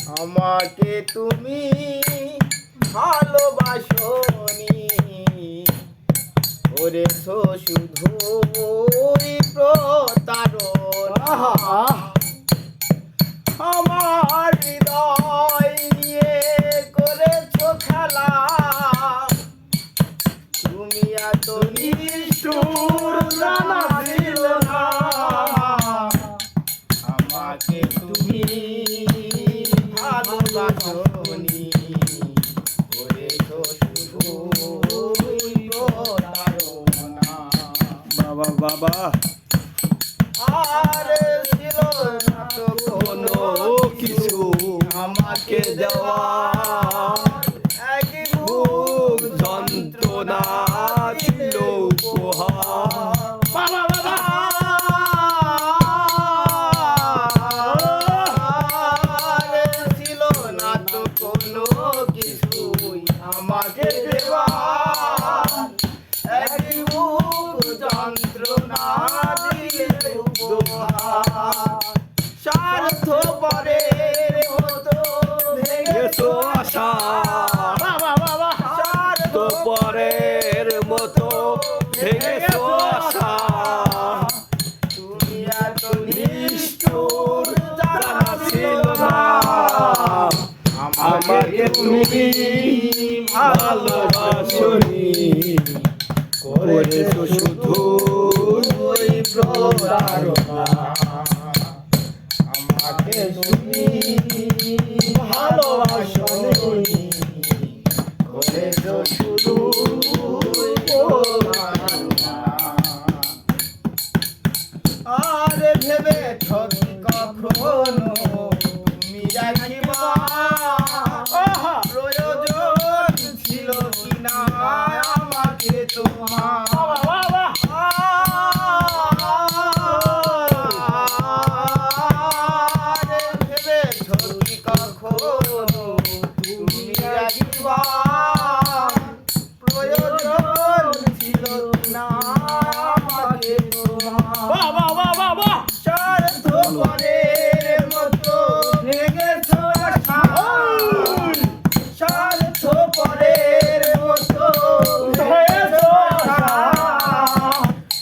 আমাকে তুমি ভালোবাসনি করেছো শুধু প্রতারণা। আমার হৃদয় নিয়ে করেছো খেলা, তুমি এত নিষ্ঠুর জানা ছিল না। আমাকে তুমি ভালোবাসনি করেছো শুধু প্রতারণা। বাবা বাবা আর ছিল না তো কোনো কিছু আমাকে দেওয়া, এক বুক যন্ত্রণা ছিল উপহার। বাবা বাবা আর ছিল না তো কোনো কিছুই আমাকে দেওয়া, এক বুক যন্ত্রণা দিলে উপহার। স্বার্থপরের মতো ভেঙেছো আশা, বাবা বাবা পরের মতো ভেঙেছো আশা। তুমি এত নিষ্ঠুর জানা ছিল না। আমাকে তুমি ভালোবাসনি করেছো শুধু প্রতারণা। আমাকে তুমি ভালোবাসনি করেছো শুধু প্রতারণা। আর ভেবে ঠকি কখনো তুমি রাখিবা, প্রয়োজন ছিল কিনা আমাকে তোমার। ভেবে ঠকি কখনো তুমি রাখিবা, প্রয়োজন ছিল কিনা আমাকে তোমার। স্বার্থপরের মতো ভেঙেছো আশা, স্বার্থপরের মতো ভেঙেছো আশা।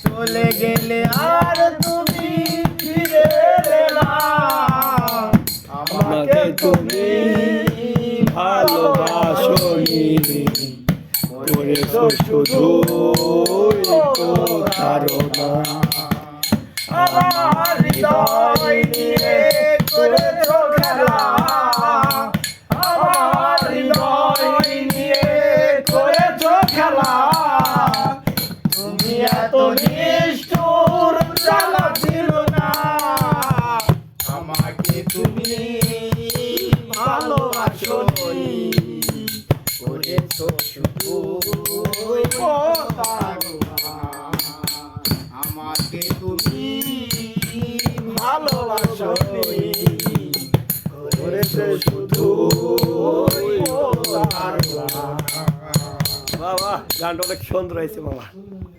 চলে গেলে আর তুমি ফিরে এলে না। আমাকে তুমি ভালোবাসনি করেছো শুধু প্রতারণা। আমার হৃদয় নিয়ে করেছো খেলা, আমার হৃদয় নিয়ে করেছো খেলা। তুমি এত নিষ্ঠুর জানা ছিল না। আমাকে তুমি ভালোবাসনি করেছো শুধু প্রতারণা। আমাকে তুমি ভালোবাসনি করেছো শুধু প্রতারণা। বাবা গানটা অনেক সুন্দর হয়েছে বাবা।